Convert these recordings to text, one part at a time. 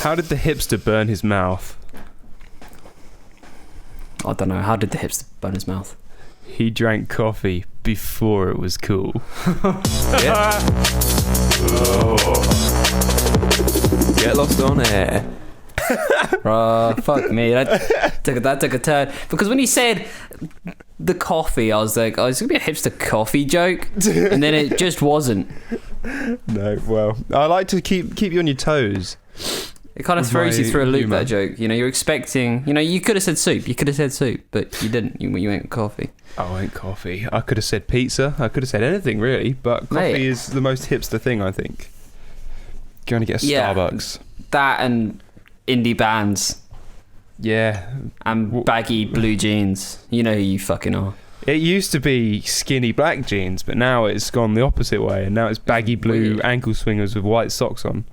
How did the hipster burn his mouth? I don't know. How did the hipster burn his mouth? He drank coffee before it was cool. Yeah. Get lost on air. Fuck me. That took a turn. Because when he said the coffee, I was like, oh, it's going to be a hipster coffee joke. And then it just wasn't. No, well, I like to keep you on your toes. It kind of throws you through a loop, that joke. You know, you're expecting... You know, you could have said soup. You could have said soup, but you didn't. You went coffee. I went coffee. I could have said pizza. I could have said anything, really. But coffee is the most hipster thing, I think. Going to get a Starbucks. That and indie bands. Yeah. And baggy blue jeans. You know who you fucking are. It used to be skinny black jeans, but now it's gone the opposite way. And now it's baggy blue ankle swingers with white socks on.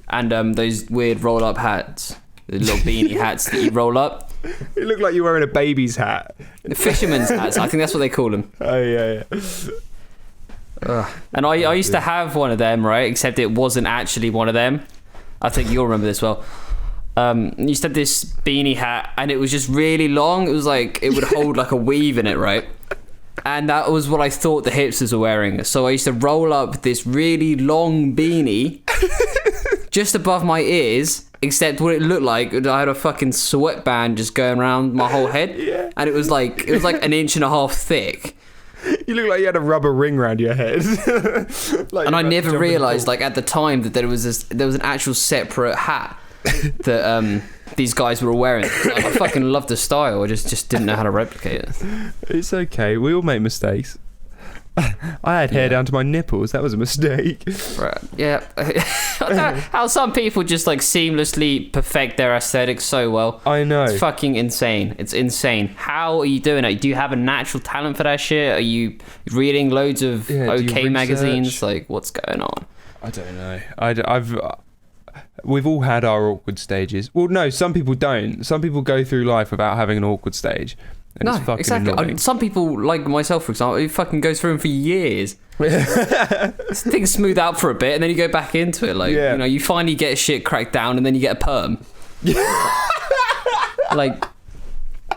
And those weird roll-up hats. The little beanie hats that you roll up. It looked like you were wearing a baby's hat. The fisherman's hats. I think that's what they call them. Oh, yeah. And I used to have one of them, right? Except it wasn't actually one of them. I think you'll remember this well. You used to have this beanie hat, and it was just really long. It was like, it would hold like a weave in it, right? And that was what I thought the hipsters were wearing. So I used to roll up this really long beanie just above my ears, except what it looked like, I had a fucking sweatband just going around my whole head. Yeah. And it was like an inch and a half thick. You look like you had a rubber ring around your head. And I never realised, like, at the time that there was an actual separate hat that these guys were all wearing. Like, I fucking loved the style. I just didn't know how to replicate it. It's okay. We all make mistakes. I had hair down to my nipples. That was a mistake. Right. Yeah. I don't know how some people just like seamlessly perfect their aesthetics so well. I know. It's fucking insane. It's insane. How are you doing it? Do you have a natural talent for that shit? Are you reading loads of OK magazines? Like, what's going on? I don't know. We've all had our awkward stages. Well, no, some people don't. Some people go through life without having an awkward stage. And it's fucking annoying. Some people, like myself, for example, it fucking goes through them for years. Things smooth out for a bit, and then you go back into it. Like, you know, you finally get shit cracked down, and then you get a perm. Like,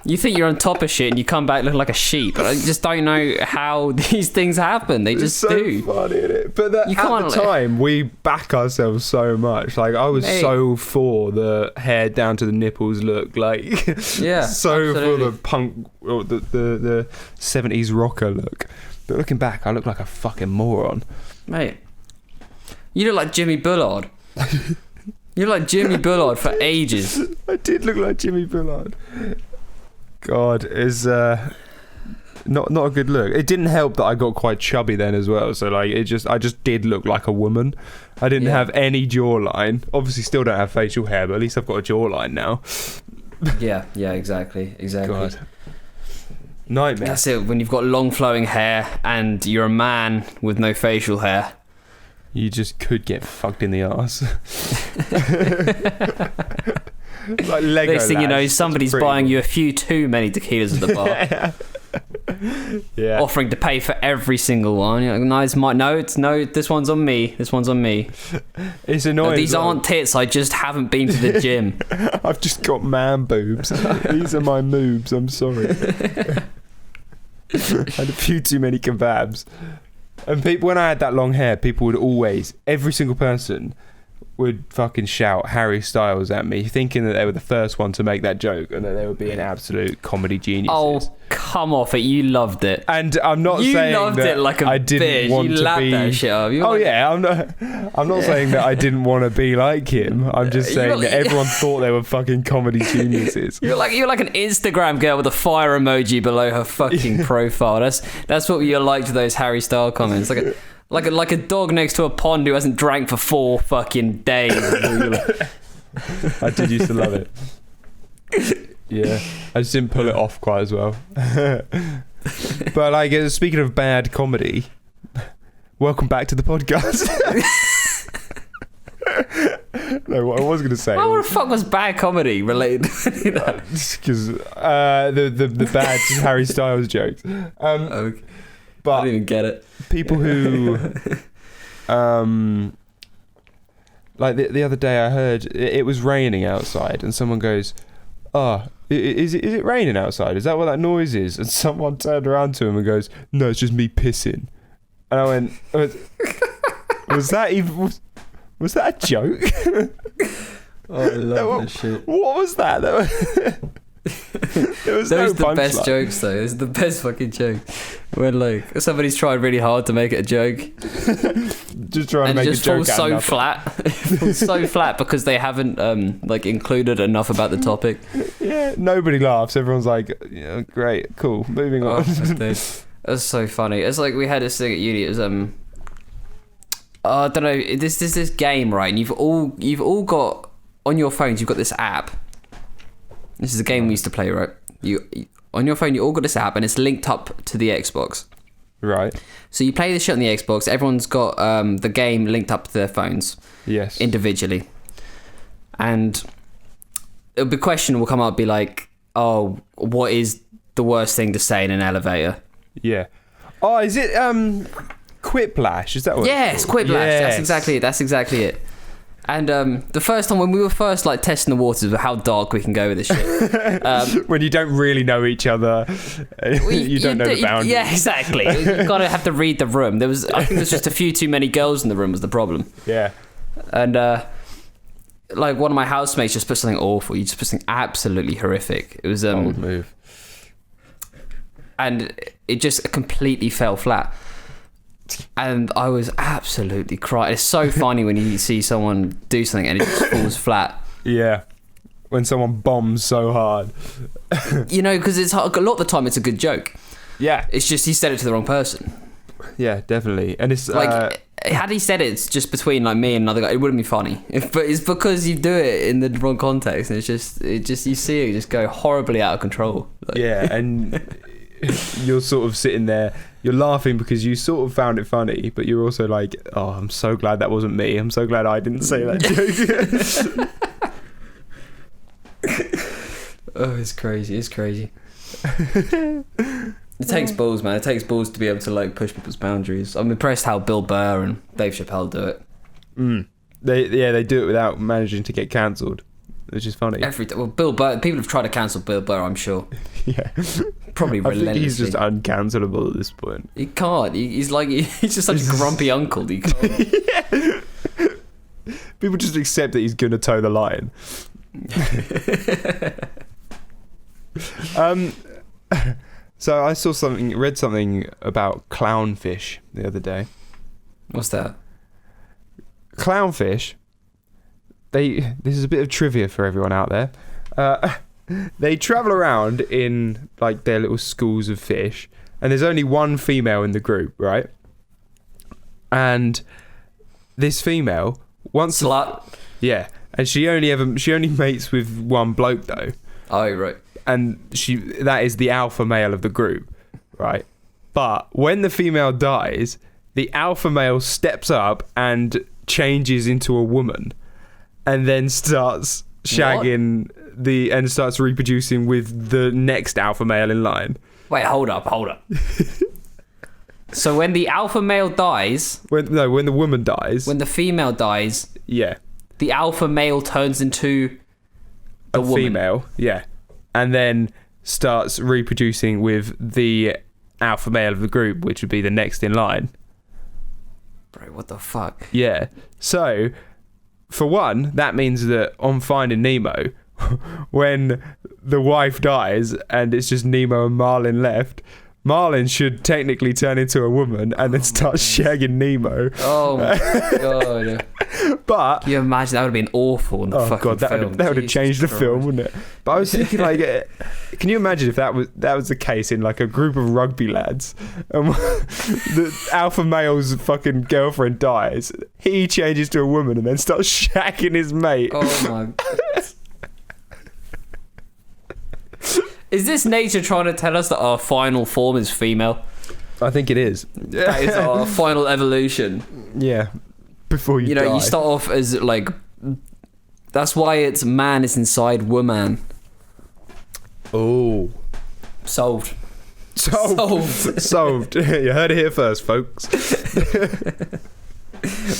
you think you're on top of shit, and you come back looking like a sheep. But I just don't know how these things happen. They just do. It's so funny, isn't it? But at the time, we back ourselves so much. Like, I was so for the hair down to the nipples look. Like, yeah, so for the punk or the 70s rocker look. But looking back, I look like a fucking moron. Mate, you look like Jimmy Bullard. You look like Jimmy Bullard for ages. I did look like Jimmy Bullard. God, is not a good look. It didn't help that I got quite chubby then as well. So like, I just did look like a woman. I didn't have any jawline. Obviously, still don't have facial hair, but at least I've got a jawline now. Yeah, exactly. God, nightmare. That's it. When you've got long flowing hair and you're a man with no facial hair, you just could get fucked in the arse. Like Lego. Next thing you know, somebody's buying you a few too many tequilas at the bar. Yeah. Offering to pay for every single one. You're like, this one's on me. This one's on me. It's annoying. No, these aren't tits. I just haven't been to the gym. I've just got man boobs. These are my moobs. I'm sorry. I had a few too many kebabs. And when I had that long hair, people would always, every single person would fucking shout Harry Styles at me, thinking that they were the first one to make that joke and that they were being absolute comedy geniuses. Oh, come off it. You loved it. And I'm not saying loved that it like a I didn't bitch. want you to lapped be... that shit up. I'm not saying that I didn't want to be like him. I'm just saying that everyone thought they were fucking comedy geniuses. You're like an Instagram girl with a fire emoji below her fucking profile. That's what you like to those Harry Styles comments. Like a dog next to a pond who hasn't drank for 4 fucking days. I did used to love it. Yeah, I just didn't pull it off quite as well. But like, speaking of bad comedy, welcome back to the podcast. No, what I was going to say. What the fuck was bad comedy related? Because the bad Harry Styles jokes. Okay. But I didn't even get it. People who like the other day I heard it was raining outside, and someone goes, "Oh, is it raining outside? Is that what that noise is?" And someone turned around to him and goes, "No, it's just me pissing." And I went, "Was that a joke?" Oh, I love this shit. What was that? There was Those no are the best punchline. jokes, though. Those are the best fucking jokes. When like somebody's trying really hard to make it a joke, Just trying to and make it a just joke falls out so of nothing. flat. It falls so flat because they haven't like included enough about the topic. Yeah, nobody laughs. Everyone's like, yeah, great, cool, moving Oh, on. that's so funny. It's like we had this thing at uni. It was I don't know. This game, right? And you've all got on your phones. You've got this app. This is a game we used to play, right? You on your phone, you all got this app, and it's linked up to the Xbox. Right. So you play this shit on the Xbox. Everyone's got the game linked up to their phones. Yes. Individually, and the question will come up, be like, "Oh, what is the worst thing to say in an elevator?" Yeah. Oh, is it Quiplash? Is that what? Yes, Quiplash. Yes. That's exactly it. And the first time when we were first like testing the waters of how dark we can go with this shit. When you don't really know each other, you don't know the boundaries. Yeah, exactly. You gotta have to read the room. I think there's just a few too many girls in the room was the problem. Yeah. And like one of my housemates just put something awful. You just put something absolutely horrific. It was Bold move. and it just completely fell flat. And I was absolutely crying. It's so funny when you see someone do something and it just falls flat. Yeah. When someone bombs so hard. You know, because it's a lot of the time it's a good joke. Yeah. It's just he said it to the wrong person. Yeah, definitely. And it's Like, had he said it just between like me and another guy, it wouldn't be funny. But it's because you do it in the wrong context, and it just you see it just go horribly out of control. Like, yeah, and you're sort of sitting there, you're laughing because you sort of found it funny, but you're also like, oh, I'm so glad that wasn't me. I'm so glad I didn't say that joke. Oh, it's crazy. It's crazy. It takes balls, man. It takes balls to be able to like push people's boundaries. I'm impressed how Bill Burr and Dave Chappelle do it. They do it without managing to get cancelled, which is funny. Well, Bill Burr. People have tried to cancel Bill Burr, I'm sure. Yeah. Probably I think relentlessly. he's just uncancelable at this point. He can't. He's just such a grumpy uncle. He can't. Yeah. People just accept that he's gonna toe the line. So I read something about clownfish the other day. What's that? Clownfish. This is a bit of trivia for everyone out there. They travel around in like their little schools of fish, and there's only one female in the group, right? And this female wants Slut. yeah, and she only mates with one bloke though, Oh, right. and that is the alpha male of the group, right? But when the female dies, the alpha male steps up and changes into a woman, and then starts shagging and starts reproducing with the next alpha male in line. Wait, hold up. So when the alpha male dies, When the woman dies, when the female dies, yeah, the alpha male turns into the woman. female, yeah, and then starts reproducing with the alpha male of the group, which would be the next in line. Bro, what the fuck? Yeah. So, for one, that means that on Finding Nemo, when the wife dies and it's just Nemo and Marlin left, Marlin should technically turn into a woman and then start shagging Nemo. Oh my god. But Can you imagine? That would have been awful in the fucking god, that film. would have Jesus changed the Christ. film, wouldn't it? But I was thinking, like, can you imagine if that was the case in like a group of rugby lads, and the alpha male's fucking girlfriend dies, he changes to a woman and then starts shagging his mate. Oh my god. Is this nature trying to tell us that our final form is female? I think it is. That is our final evolution. Yeah. Before you die. You start off as like. That's why it's man is inside woman. Oh. Solved. Solved. You heard it here first, folks.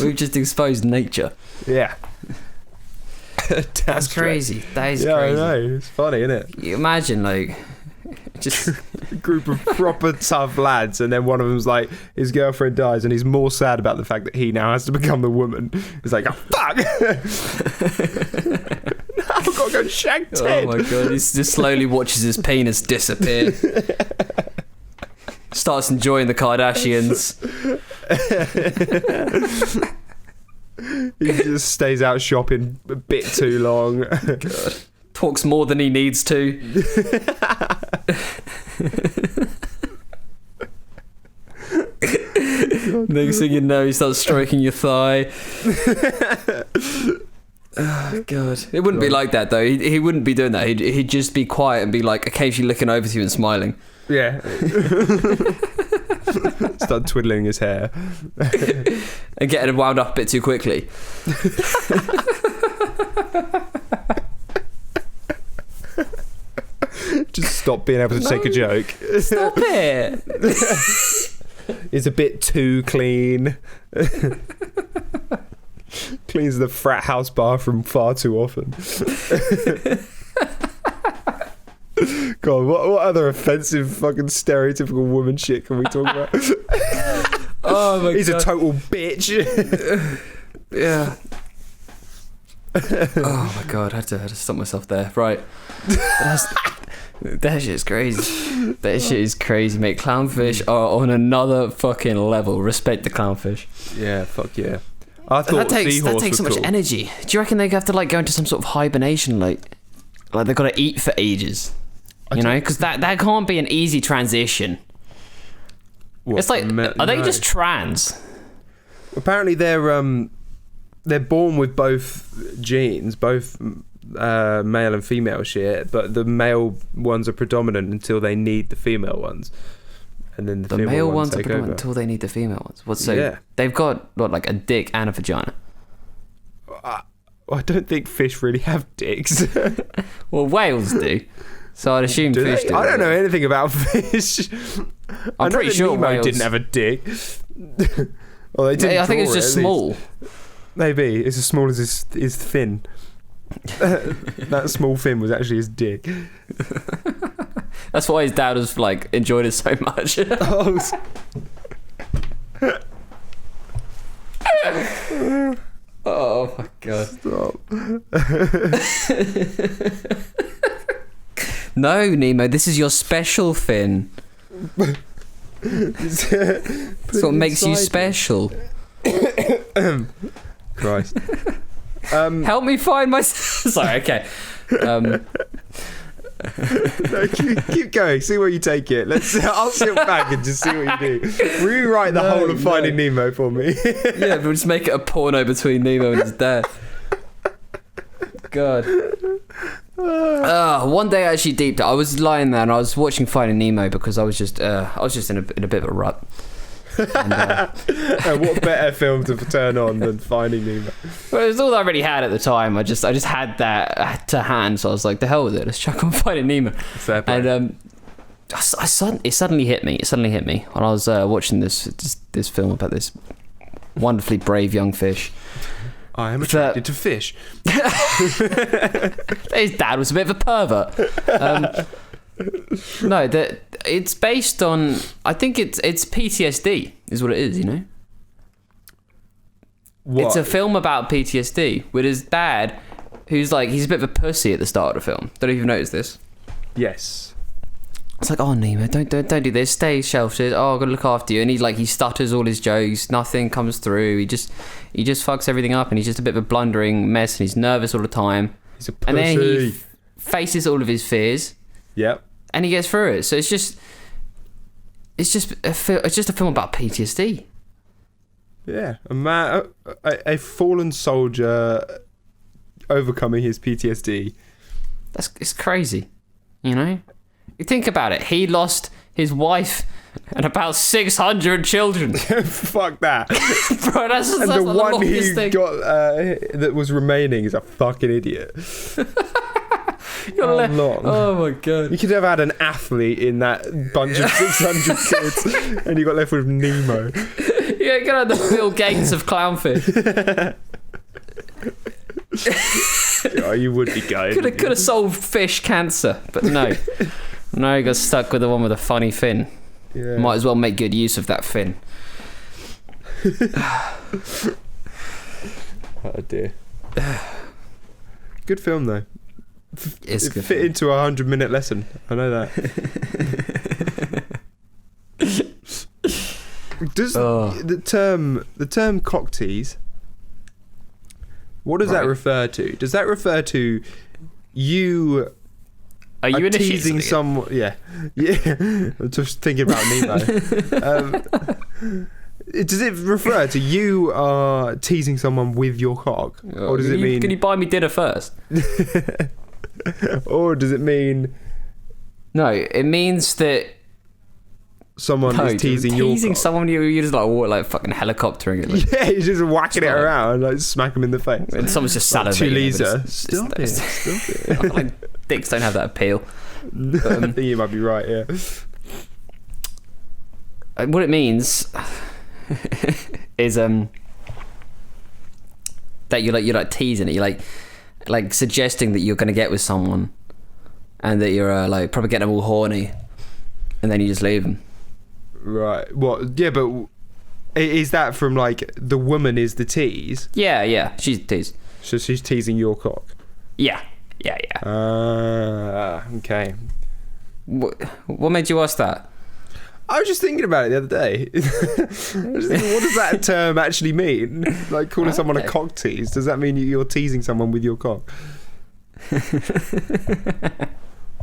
We've just exposed nature. Yeah. That's crazy. That is yeah, crazy. I know. It's funny, isn't it? You imagine, like, just A group of proper tough lads, and then one of them's like, his girlfriend dies, and he's more sad about the fact that he now has to become the woman. He's like, oh, fuck! I've got to go shag Ted. oh my god, he just slowly watches his penis disappear. Starts enjoying the Kardashians. He just stays out shopping a bit too long. God. Talks more than he needs to. Next thing you know, he starts stroking your thigh. Oh, God. It wouldn't be like that, though. He wouldn't be doing that. He'd just be quiet and be, like, occasionally looking over to you and smiling. Yeah. Start twiddling his hair. And getting wound up a bit too quickly. Just stop being able to take a joke. Stop it! It's a bit too clean. Cleans the frat house bathroom far too often. God, what other offensive fucking stereotypical woman shit can we talk about? Oh my He's God. a total bitch. Yeah. Oh my God, I had to stop myself there. Right. That shit is crazy. That shit is crazy, mate. Clownfish are on another fucking level. Respect the clownfish. Yeah, fuck yeah. I thought That seahorse takes so was much cool. energy. Do you reckon they have to like go into some sort of hibernation, like they've got to eat for ages? You know, because that can't be an easy transition. What, It's like, are they no. just trans? Apparently they're born with both genes, both male and female shit, but the male ones are predominant until they need the female ones, and then the The female male ones ones are take predominant over. until they need the female ones. What? So Yeah. they've got what, like a dick and a vagina? I don't think fish really have dicks. Well, whales do. So I'd assume Do fish they? do. I don't know anything about fish. I know pretty that sure Nemo whales- didn't have a dick. Well, they didn't. I think it's draw just it, at small. least. Maybe it's as small as his fin. That small fin was actually his dick. That's why his dad was like enjoyed it so much. Oh my God. Stop. No, Nemo, this is your special fin. That's what makes you special. Christ. Help me find my. Sorry, okay. No, keep going. See where you take it. I'll sit back and just see what you do. Rewrite the whole of Finding Nemo for me. Yeah, but we'll just make it a porno between Nemo and his dad. God. One day I actually deep. I was lying there and I was watching Finding Nemo because I was just in a bit of a rut. And, What better film to turn on than Finding Nemo? well, it was all I really had at the time. I just had that to hand, so I was like, the hell with it. Let's chuck on Finding Nemo. Fair play. And it suddenly hit me. It suddenly hit me when I was watching this film about this wonderfully brave young fish. I am attracted to fish. His dad was a bit of a pervert. No, it's based on. I think it's PTSD is what it is. You know, What? it's a film about PTSD with his dad, who's like he's a bit of a pussy at the start of the film. Don't know if you've noticed this. Yes. It's like, oh Nemo, don't do this. Stay sheltered. Oh, I've got to look after you. And he stutters all his jokes. Nothing comes through. He just fucks everything up, and he's just a bit of a blundering mess, and he's nervous all the time. He's a pussy. And then he faces all of his fears, Yep. and he gets through it. So it's just a film about PTSD. Yeah. A man, a fallen soldier overcoming his PTSD. It's crazy, you know. You think about it. He lost his wife and about 600 children. Fuck that. Bro, that's And the the one longest who thing. got that was remaining is a fucking idiot. How long? Oh my God. You could have had an athlete in that bunch of 600 kids, and you got left with Nemo. You You're gonna have the Bill Gates of clownfish. Oh, you would be going. Could have solved fish cancer, but no. No, you got stuck with the one with a funny fin. Yeah. Might as well make good use of that fin. Oh dear. Good film though. It's it good fit film. into a 100-minute lesson. I know that. Does the term cock tease? What does that refer to? Does that refer to you? Are you teasing someone? Yeah. I'm just thinking about Nemo. Does it refer to you are teasing someone with your cock, or does it mean? Can you buy me dinner first? Or does it mean? No, it means that Someone is teasing your cock. someone you're just like fucking helicoptering it. Yeah, you're just whacking it around, like smack them in the face. And someone's just salivating. Lisa, stop it. I feel like dicks don't have that appeal. I think you might be right. Yeah. What it means is that you're like teasing it. You're like suggesting that you're gonna get with someone, and that you're like probably getting them all horny, and then you just leave them. Right. What? Yeah, but is that from like the woman is the tease? Yeah, she's a tease. So she's teasing your cock. Yeah. Okay. What made you ask that? I was just thinking about it the other day. I was thinking, what does that term actually mean? Like calling someone a cock tease. Does that mean you're teasing someone with your cock?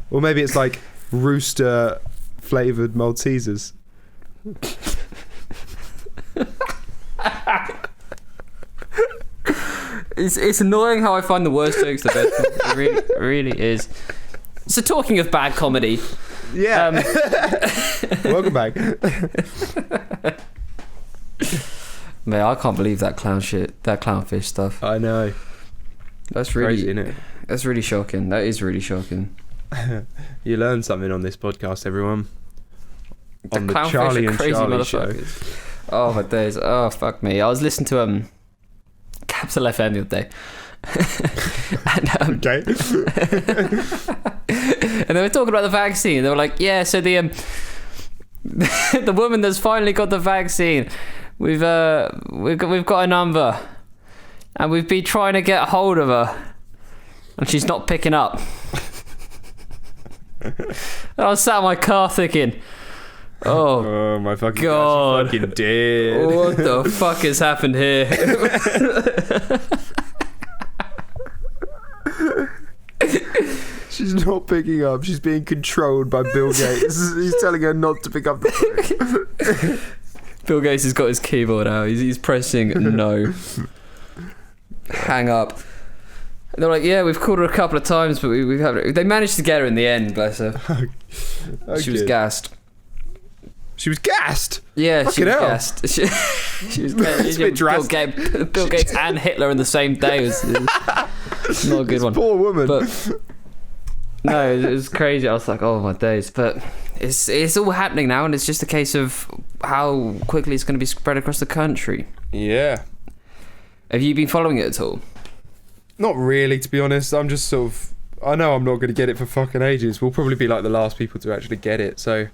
Or maybe it's like rooster flavoured Maltesers. It's annoying how I find the worst jokes the best. It really is. So talking of bad comedy, yeah. Welcome back. Man, I can't believe that clownfish stuff. I know. That's really crazy, isn't it? That's really shocking. That is really shocking. You learn something on this podcast, everyone. The on the clownfish Charlie are and crazy Charlie motherfuckers. show. Oh my days. Oh fuck me. I was listening to Capital FM the other day. And, Okay. and they were talking about the vaccine. They were like, yeah, so the the woman that's finally got the vaccine, we've got a number, and we've been trying to get hold of her, and she's not picking up. I was sat in my car thinking, oh my fucking God. God, fucking dead. What the fuck has happened here? She's not picking up. She's being controlled by Bill Gates. He's telling her not to pick up the phone. Bill Gates has got his keyboard out. He's pressing no. Hang up. And they're like, yeah, we've called her a couple of times, but we haven't. They managed to get her in the end, bless her. Okay. She was gassed. She was gassed? Yeah, Fucking she was hell. gassed. She was gassed. It's a bit drastic. Bill Gates and Hitler in the same day was not a good one. Poor woman. But no, it was crazy. I was like, oh my days. But it's all happening now, and it's just a case of how quickly it's going to be spread across the country. Yeah. Have you been following it at all? Not really, to be honest. I'm just sort of... I know I'm not going to get it for fucking ages. We'll probably be like the last people to actually get it, so...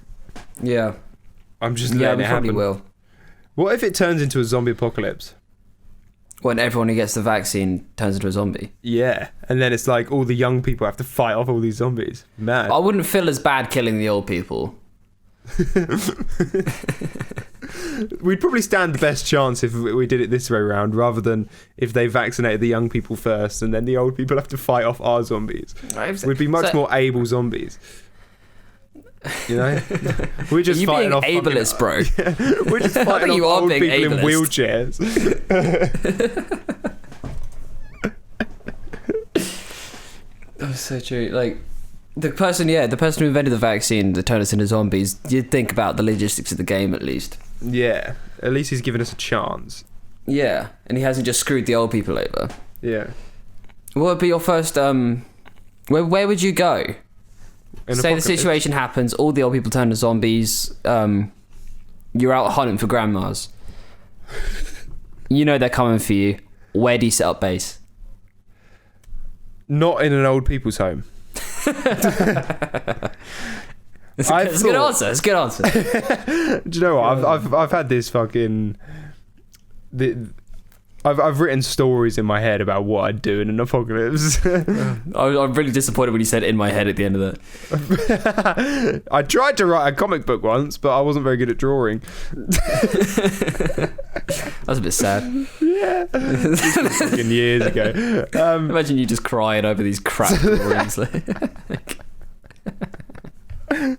Yeah. I'm just Yeah, letting we it probably happen. will. What if it turns into a zombie apocalypse? When everyone who gets the vaccine turns into a zombie. Yeah. And then it's like all the young people have to fight off all these zombies. Man. I wouldn't feel as bad killing the old people. We'd probably stand the best chance if we did it this way around, rather than if they vaccinated the young people first and then the old people have to fight off our zombies. We'd be much more able zombies. You know, we're just fighting being off ableist, bro. We're just fighting off you are old being people in ableist. wheelchairs. That's so true. Like the person who invented the vaccine that turned us into zombies. You'd think about the logistics of the game at least. Yeah, at least he's given us a chance. Yeah, and he hasn't just screwed the old people over. Yeah. What would be your first? Where would you go? Say the situation happens, all the old people turn to zombies. You're out hunting for grandmas. You know they're coming for you. Where do you set up base? Not in an old people's home. It's a good answer. It's a good answer. Do you know what? I've had this fucking. I've written stories in my head about what I'd do in an apocalypse. I'm really disappointed when you said "in my head" at the end of that. I tried to write a comic book once, but I wasn't very good at drawing. That's a bit sad. Yeah, this was fucking years ago. Imagine you just crying over these crap drawings.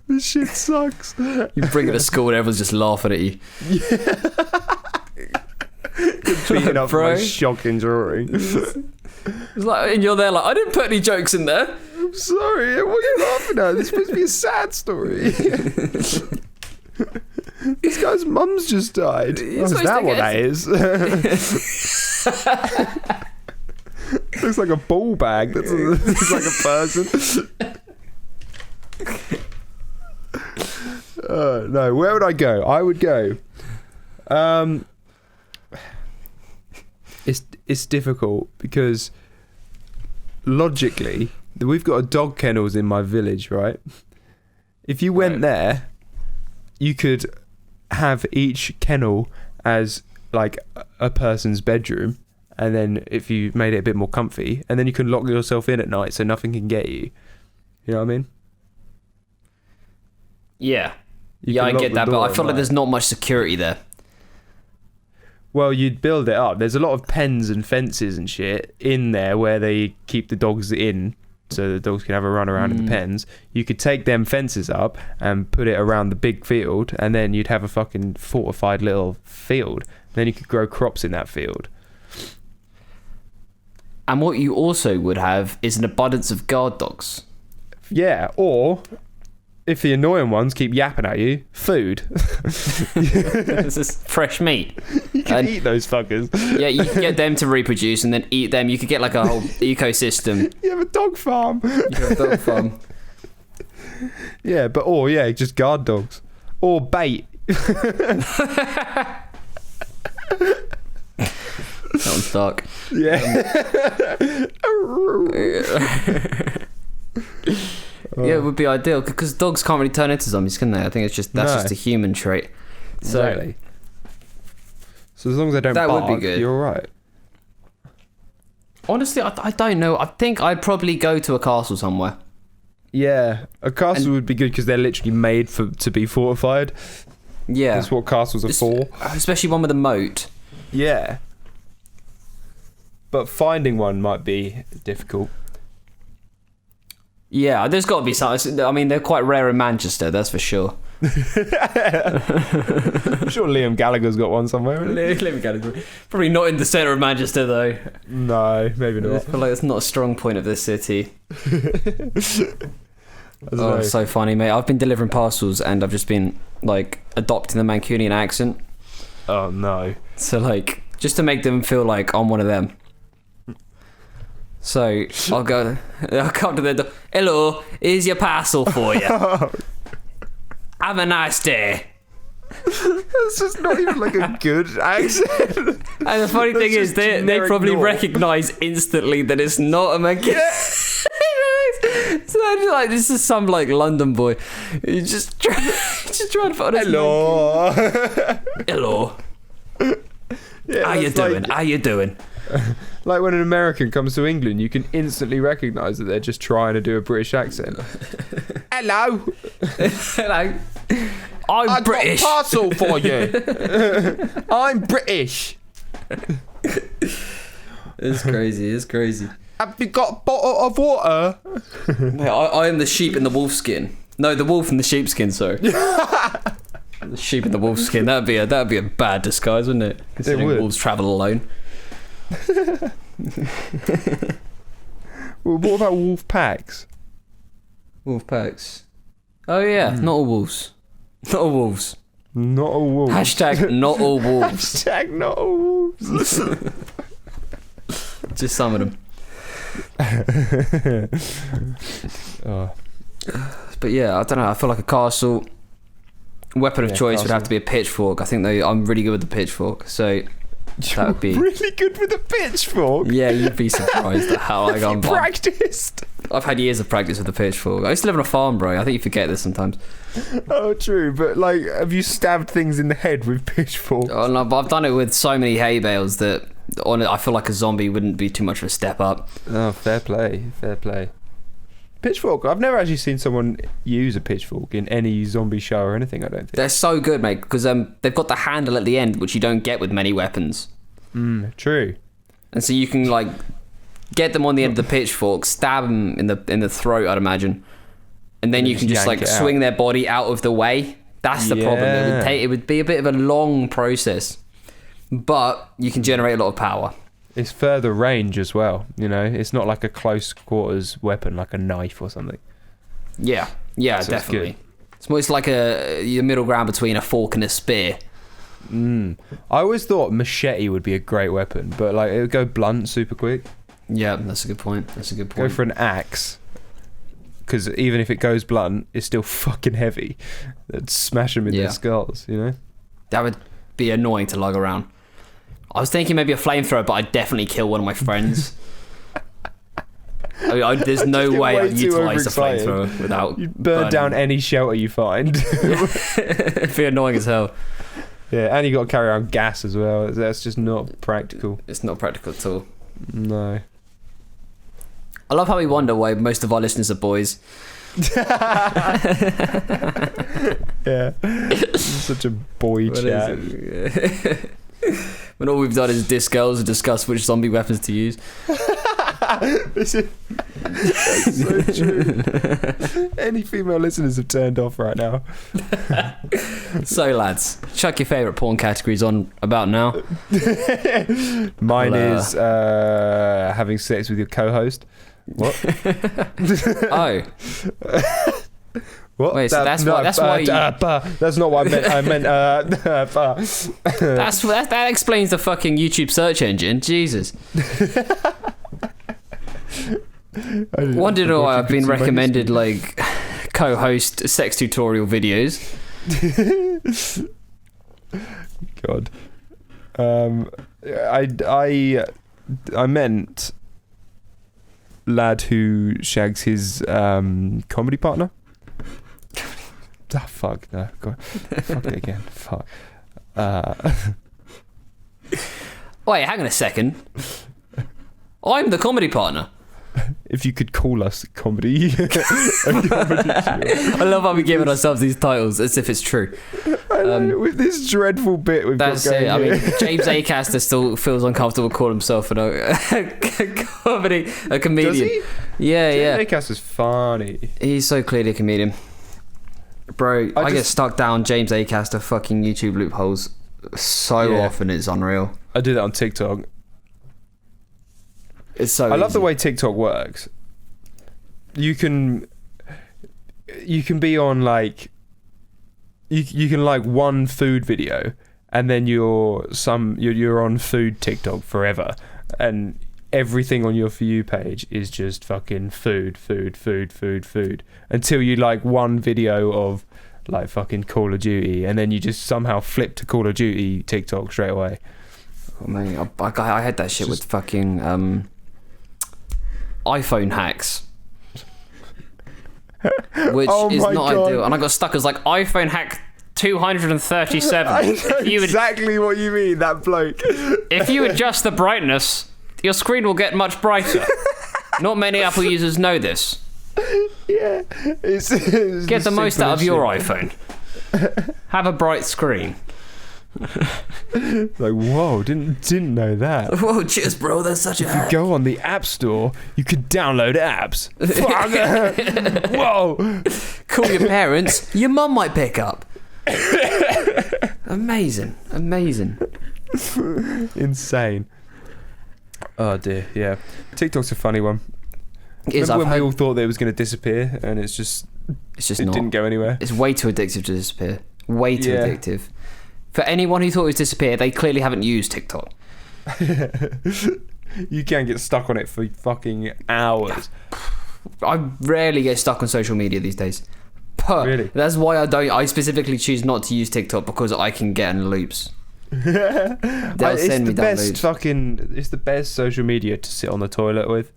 This shit sucks. You bring it to school and everyone's just laughing at you. Beating up Bro. my shocking drawing. It's like, and you're there like, I didn't put any jokes in there. I'm sorry, what are you laughing at? This is supposed to be a sad story. This guy's mum's just died. Oh, is that what that is? Looks like a ball bag. That's looks like a person. No, where would I go? I would go. It's difficult because logically we've got a dog kennels in my village, right? If you went there, you could have each kennel as like a person's bedroom, and then if you made it a bit more comfy, and then you can lock yourself in at night so nothing can get you. You know what I mean? Yeah. You Yeah, can I lock get the that, but door I at feel like night. there's not much security there. Well, you'd build it up. There's a lot of pens and fences and shit in there where they keep the dogs in, so the dogs can have a run around in the pens. You could take them fences up and put it around the big field, and then you'd have a fucking fortified little field. Then you could grow crops in that field. And what you also would have is an abundance of guard dogs. Yeah, or if the annoying ones keep yapping at you, food. This is fresh meat. You can And- eat those fuckers. Yeah, you can get them to reproduce and then eat them. You could get like a whole ecosystem. You have a dog farm. You have a dog farm. Yeah, just guard dogs. Or bait. That one's dark. Yeah. Yeah, it would be ideal because dogs can't really turn into zombies, can they? I think that's No. just a human trait. So, Exactly. So as long as they don't That would bark, be good. you're all right. honestly, I don't know. I think I'd probably go to a castle somewhere. Yeah, a castle would be good because they're literally made to be fortified. Yeah, That's what castles are for. especially one with a moat. Yeah. But finding one might be difficult. Yeah, there's got to be something. I mean, they're quite rare in Manchester, that's for sure. I'm sure Liam Gallagher's got one somewhere. Probably not in the centre of Manchester, though. No, maybe I not. feel like it's not a strong point of this city. I don't Oh, know. it's so funny, mate. I've been delivering parcels and I've just been, like, adopting the Mancunian accent. Oh, no. So, like, just to make them feel like I'm one of them. So, I'll come to their door. Hello, here's your parcel for you. Have a nice day. That's just not even like a good accent. And the funny thing is, just they generic probably North. recognise instantly that it's not a Mancunian. So they're just like, this is some like London boy. You just trying to put on his Hello. Hello. Yeah, How you that's like- doing? How you doing? Like when an American comes to England, you can instantly recognise that they're just trying to do a British accent. Hello. Hello. I'm British. Got a parcel for you. I'm British. It's crazy. It's crazy. Have you got a bottle of water? Mate, I am the sheep in the wolf skin. No, the wolf in the sheepskin. Sorry. The sheep in the wolf skin. That'd be a bad disguise, wouldn't it? Considering would. wolves travel alone. Well, what about wolf packs? Wolf packs. Oh yeah, not all wolves. Not all wolves. Not all wolves. Hashtag not all wolves. Hashtag not all wolves. Just some of them. Oh. But yeah, I don't know. I feel like a castle weapon of choice would castle. have to be a pitchfork. I think I'm really good with the pitchfork, so that would be really good with a pitchfork. yeah. You'd be surprised at how I got. Practiced. I've had years of practice with the pitchfork. I used to live on a farm, bro. I think you forget this sometimes. Oh, true. But like, have you stabbed things in the head with pitchforks? Oh no, but I've done it with so many hay bales that on it, I feel like a zombie wouldn't be too much of a step up. Oh, fair play. Fair play. Pitchfork. I've never actually seen someone use a pitchfork in any zombie show or anything. I don't think. They're so good, mate, because they've got the handle at the end, which you don't get with many weapons. True. And so you can like get them on the end of the pitchfork, stab them in the throat, I'd imagine, and then you can just like swing their body out of the way. That's the problem. It would be a bit of a long process, but you can generate a lot of power. It's further range as well. You know, it's not like a close quarters weapon like a knife or something. Yeah, so definitely. It's more like your middle ground between a fork and a spear. I always thought machete would be a great weapon, but like it would go blunt super quick. Yeah, that's a good point. Go for an axe, because even if it goes blunt, it's still fucking heavy. That'd smash them in their skulls, you know? That would be annoying to lug around. I was thinking maybe a flamethrower, but I'd definitely kill one of my friends. There's no way I'd utilise a flamethrower without... You'd burn down any shelter you find. It'd be annoying as hell. Yeah, and you got to carry around gas as well. That's just not practical. It's not practical at all. No. I love how we wonder why most of our listeners are boys. Yeah. Such a boy chat. When all we've done is diss girls and discuss which zombie weapons to use. That's so true. Any female listeners have turned off right now. So lads, chuck your favourite porn categories on about now. Mine is having sex with your co-host. What? Oh. What? Wait, so that's why you... that's not what I meant. I meant that explains the fucking YouTube search engine. Jesus. Wondering why I've been recommended like co-host sex tutorial videos. God. I meant lad who shags his comedy partner. Fuck no. God. Fuck it again. Fuck. Wait, hang on a second. I'm the comedy partner. If you could call us comedy. I love how we're giving ourselves these titles as if it's true. I know, with this dreadful bit we've got going. I mean, James Acaster still feels uncomfortable calling himself a comedian. Does he? Yeah. James Acaster's funny. He's so clearly a comedian. Bro, I get stuck down James Acaster fucking YouTube loopholes so often, it's unreal. I do that on TikTok. It's so I love the way TikTok works. You can be on like you can like one food video and then you're on food TikTok forever, and everything on your For You page is just fucking food until you like one video of like fucking Call of Duty, and then you just somehow flip to Call of Duty TikTok straight away. Oh, man, I had that shit with fucking iPhone hacks, which is not ideal, and I got stuck as like iPhone hack 237. I know exactly what you mean, that bloke. If you adjust the brightness, your screen will get much brighter. Not many Apple users know this. Yeah, it's get the most out of your iPhone. Have a bright screen. Like, whoa, didn't know that. Whoa, cheers, bro. That's such a. If you go on the App Store, you could download apps. Fuck. Whoa. Call your parents. Your mum might pick up. Amazing. Insane. Oh dear, yeah. TikTok's a funny one. Remember when we all thought that it was going to disappear, and it didn't go anywhere. It's way too addictive to disappear. Way too addictive. For anyone who thought it was disappear, they clearly haven't used TikTok. You can get stuck on it for fucking hours. I rarely get stuck on social media these days. Really? That's why I specifically choose not to use TikTok, because I can get in loops. They'll send me down loops. It's the best social media to sit on the toilet with.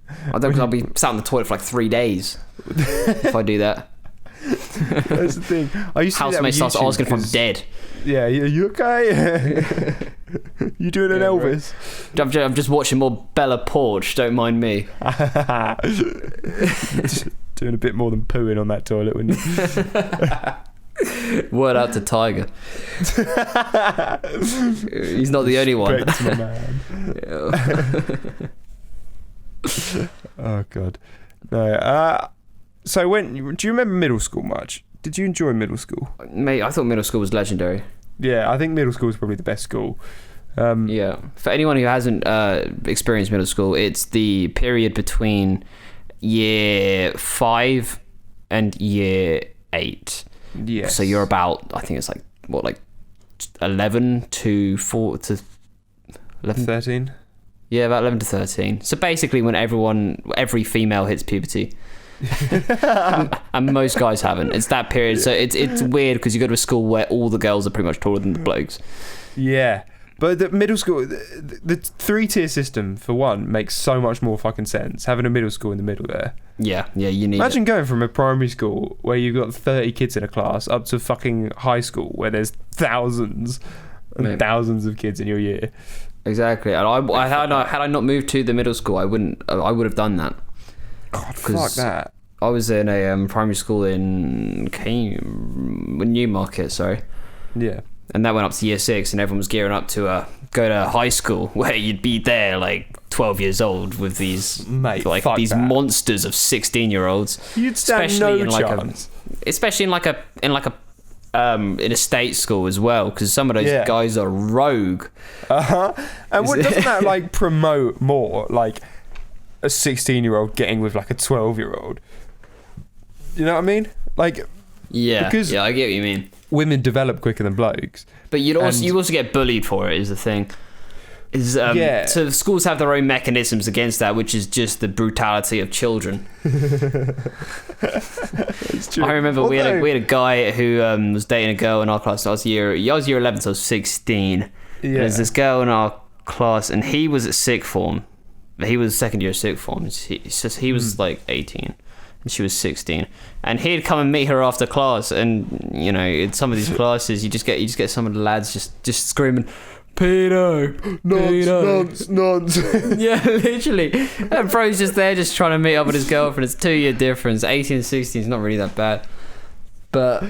I don't, because I'll be sat on the toilet for like 3 days if I do that. That's the thing. I used to Housemate starts asking if I'm dead. Yeah, you okay? You doing an Elvis? I'm just watching more Bella Porch. Don't mind me. Doing a bit more than pooing on that toilet, wouldn't you? Word out to Tiger. He's not the only one. Respect my man. Oh god. No. So do you remember middle school much? Did you enjoy middle school? Mate, I thought middle school was legendary. Yeah, I think middle school is probably the best school. Yeah. For anyone who hasn't experienced middle school, it's the period between year 5 and year 8. Yes. So you're about, I think it's like, what, like 11 to 4 to 11? 13? Yeah, about 11 to 13. So basically when every female hits puberty. And most guys haven't. It's that period. So it's weird because you go to a school where all the girls are pretty much taller than the blokes. Yeah. But the middle school, the 3-tier system, for one, makes so much more fucking sense. Having a middle school in the middle there. Yeah, you need Imagine going from a primary school where you've got 30 kids in a class up to fucking high school where there's thousands and thousands of kids in your year. Exactly. And had I not moved to the middle school, I would have done that. God, fuck that. I was in a primary school in Newmarket, sorry. Yeah. And that went up to year 6, and everyone was gearing up to go to high school, where you'd be there like 12 years old with these monsters of 16-year-olds. You'd stand no chance. Especially in a state school as well, because some of those guys are rogue. And doesn't that like promote more like a 16-year-old getting with like a 12-year-old? You know what I mean? Like, because I get what you mean. Women develop quicker than blokes, but you also get bullied for it. Is the thing. So schools have their own mechanisms against that, which is just the brutality of children. It's true. I remember we had a guy who was dating a girl in our class. I was year 11, so I was 16. Yeah. There's this girl in our class, and he was at sixth form. He was second year sixth form. He was like 18. And she was 16, and he'd come and meet her after class. And you know, in some of these classes, you just get some of the lads just screaming, "Pedo, nonce." Yeah, literally. And bro's just there, just trying to meet up with his girlfriend. It's 2-year difference. 18 and 16 is not really that bad, but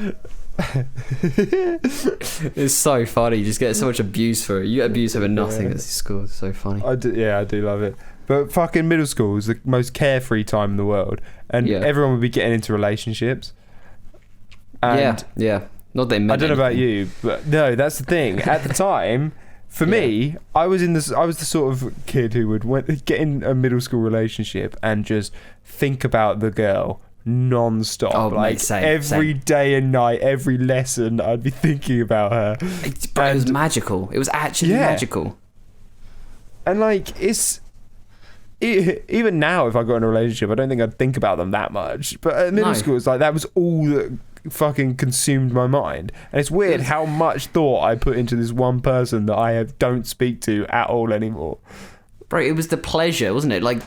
it's so funny. You just get so much abuse for it. You get abuse over nothing at this school. It's so funny. I do love it. But fucking middle school is the most carefree time in the world, and everyone would be getting into relationships. And yeah. Not that I don't know about you, but no, that's the thing. At the time, for me, I was the sort of kid who would get in a middle school relationship and just think about the girl non-stop. Every day and night, every lesson, I'd be thinking about her. But it was magical. It was actually magical. And like, even now, if I got in a relationship, I don't think I'd think about them that much. But at middle school, it's like that was all that fucking consumed my mind. And it's weird how much thought I put into this one person that I don't speak to at all anymore. Bro, it was the pleasure, wasn't it? Like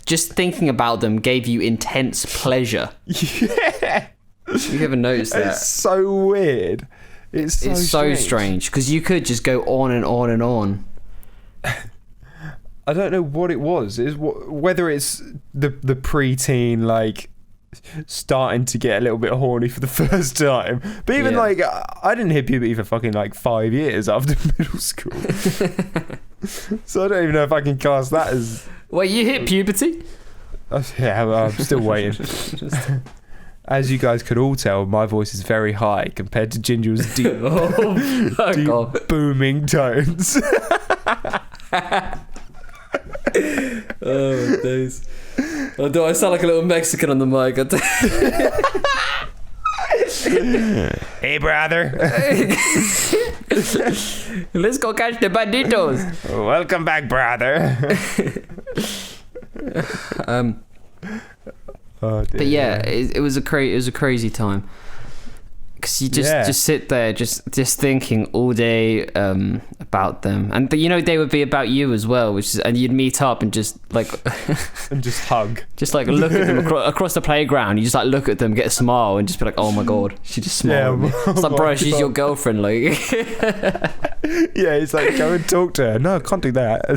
just thinking about them gave you intense pleasure. Yeah. You ever noticed that? It's so weird. It's so strange because you could just go on and on and on. I don't know what it was. Whether it's the preteen, like starting to get a little bit horny for the first time. But even like, I didn't hit puberty for fucking like 5 years after middle school. So I don't even know if I can cast that as... Wait, you hit puberty? Yeah, well, I'm still waiting. As you guys could all tell, my voice is very high compared to Gingell's deep booming tones. Oh days. Do I sound like a little Mexican on the mic? Hey brother. Let's go catch the banditos. Welcome back, brother. Oh, dear. But yeah, it was a crazy time. Because you just sit there, just thinking all day about them, and they would be about you as well, and you'd meet up and just like and just hug, just like look at them across the playground. You just like look at them, get a smile, and just be like, "Oh my god, she just smiled." Yeah, it's like, bro, she's your girlfriend, like. Yeah, he's like, go and talk to her. No, I can't do that.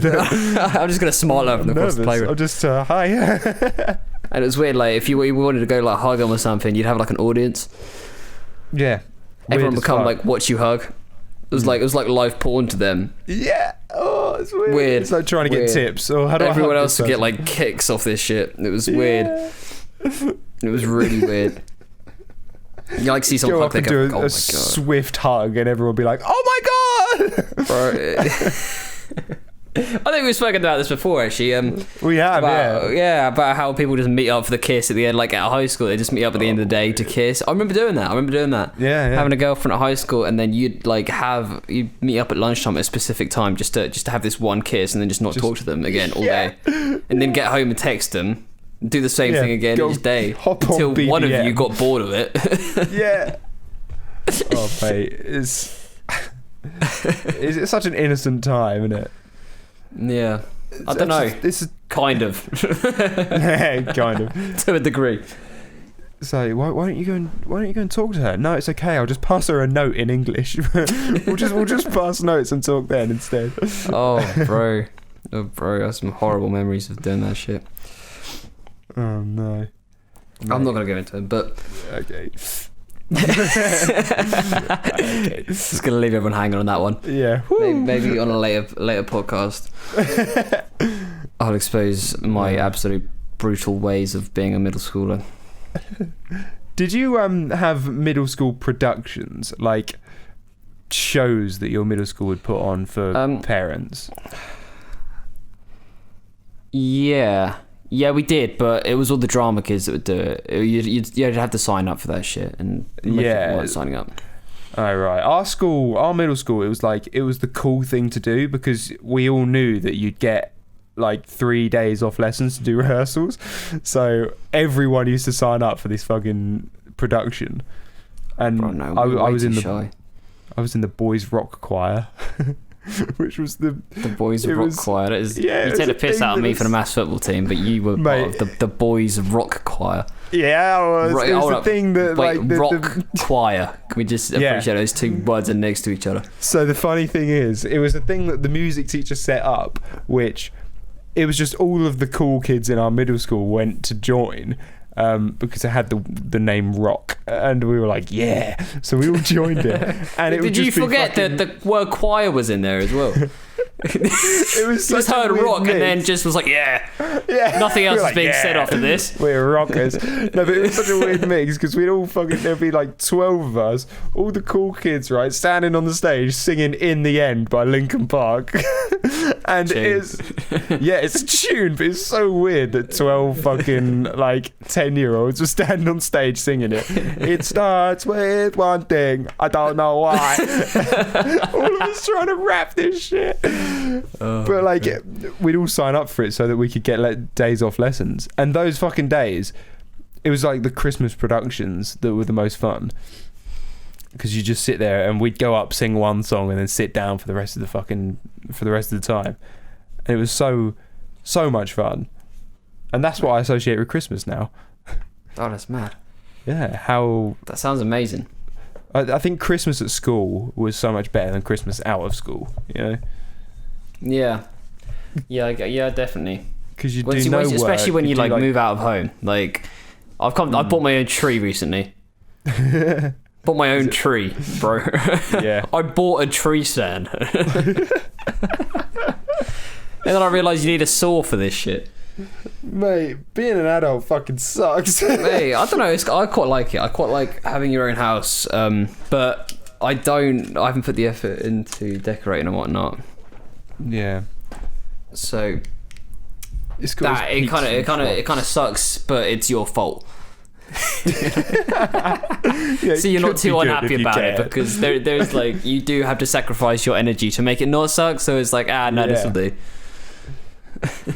I'm just gonna smile at them across the playground. I'll just hi. And it was weird, like if you wanted to go like hug them or something, you'd have like an audience. Yeah, everyone would come like watch you hug. It was like live porn to them. Yeah. Oh, it's weird. It's like trying to get tips. Or how do everyone else would get like kicks off this shit. It was weird. It was really weird. You like see someone hug, they go, "Oh my god!" Swift hug, and everyone would be like, "Oh my god!" Bro. I think we've spoken about this before, actually. We have, about how people just meet up for the kiss at the end, like at high school. They just meet up at the end of the day to kiss. I remember doing that. Yeah. Having a girlfriend at high school, and then you'd meet up at lunchtime at a specific time just to have this one kiss, and then just not talk to them again all day, and then get home and text them, do the same thing again each day until one of you got bored of it. Yeah. Oh, mate, it's such an innocent time, isn't it? Yeah, I don't know. This is kind of, kind of to a degree. So why don't you go and talk to her? No, it's okay. I'll just pass her a note in English. we'll just pass notes and talk then instead. Oh, bro, I have some horrible memories of doing that shit. Oh no. I'm not gonna go into it, but okay. Okay. Just gonna leave everyone hanging on that one. Yeah. Maybe on a later podcast I'll expose my absolute brutal ways of being a middle schooler. Did you have middle school productions, like shows that your middle school would put on for parents? Yeah, we did, but it was all the drama kids that would do it. You'd have to sign up for that shit, and most people weren't signing up. Oh, right. Our middle school, it was the cool thing to do, because we all knew that you'd get like 3 days off lessons to do rehearsals, so everyone used to sign up for this fucking production. And Bro, no, I was in shy. I was in the boys' rock choir. Which was the boys rock choir. You take the piss out of me for the mass football team, but you were part of the boys rock choir. Yeah, it was the thing that rock choir. Can we just appreciate those two words are next to each other? So the funny thing is, it was a thing that the music teacher set up, which it was just all of the cool kids in our middle school went to join. Because it had the name rock, and we were like, yeah, so we all joined it. And did you forget that the word choir was in there as well? It was just heard rock mix. And then just was like, yeah. Nothing else is being said after this. We're rockers. No, but it was such a weird mix, because we'd all there'd be like 12 of us, all the cool kids, right, standing on the stage singing "In the End" by Linkin Park. And it's a tune, but it's so weird that 12 fucking like 10-year-olds were standing on stage singing it. It starts with one thing, I don't know why. All of us trying to rap this shit. But like, we'd all sign up for it so that we could get days off lessons. And those fucking days, it was like the Christmas productions that were the most fun, because you just sit there and we'd go up, sing one song, and then sit down for the rest of the time. And it was so much fun. And that's what I associate with Christmas now. Oh, that's mad. Yeah, that sounds amazing. I think Christmas at school was so much better than Christmas out of school, you know? Yeah, definitely. Because you do no work, especially when you like move out of home. Like, I bought my own tree recently. Bought my own tree, bro. Yeah. I bought a tree stand. And then I realised you need a saw for this shit. Mate, being an adult fucking sucks. Mate, I don't know. I quite like it. I quite like having your own house. But I haven't put the effort into decorating and whatnot. Yeah. So it's got it kind of sucks, but it's your fault. So you're not too unhappy about it, because there's like, you do have to sacrifice your energy to make it not suck. So it's like, this will do.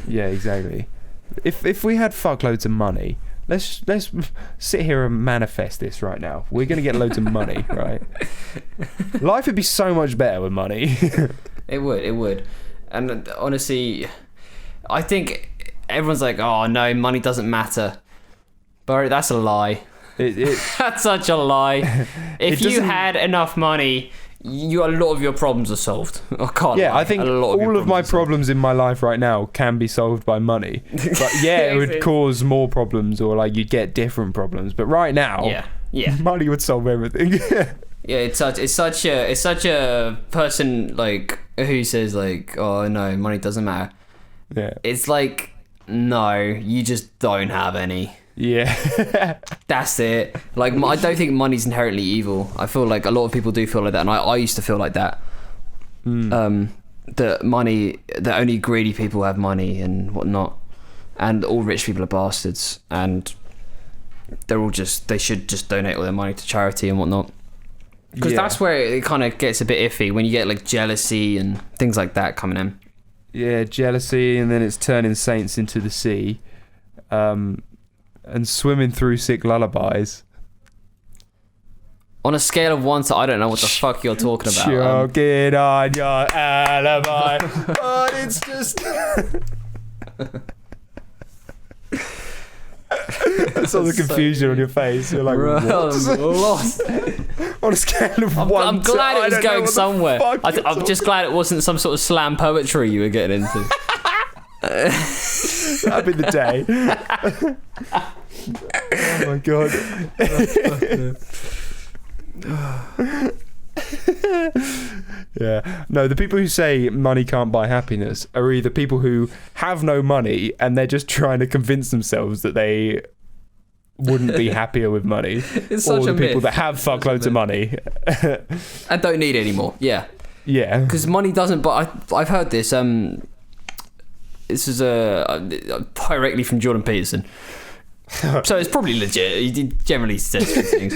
Yeah, exactly. If we had fuckloads of money, let's sit here and manifest this right now. We're gonna get loads of money, right? Life would be so much better with money. It would. And honestly, I think everyone's like, oh no, money doesn't matter. But that's a lie. That's such a lie. If you had enough money, a lot of your problems are solved. I can't lie. I think all of my problems in my life right now can be solved by money. But yeah, it would cause more problems, or like you'd get different problems. But right now, money would solve everything. Yeah, it's such a person like who says like, oh no, money doesn't matter. Yeah. It's like, no, you just don't have any. Yeah. That's it. Like, I don't think money's inherently evil. I feel like a lot of people do feel like that, and I used to feel like that. That only greedy people have money and whatnot, and all rich people are bastards, and they should just donate all their money to charity and whatnot. Because that's where it kind of gets a bit iffy, when you get like jealousy and things like that coming in. Yeah, jealousy, and then it's turning saints into the sea. And swimming through sick lullabies. On a scale of 1 to I don't know what the fuck you're talking about. Choking on your alibi, but it's just. I saw the confusion on your face. You're like, what? I'm lost. On a scale of 1 I'm glad it was going somewhere. I'm just glad it wasn't some sort of slam poetry you were getting into. That'd be the day. Oh my god. Yeah. No, the people who say money can't buy happiness are either people who have no money and they're just trying to convince themselves that they wouldn't be happier with money, it's or such the a people myth. that have fuckloads of money. I don't need any more. Yeah. Yeah. Because money doesn't. But I've heard this. This is directly from Jordan Peterson, so it's probably legit. He generally says things.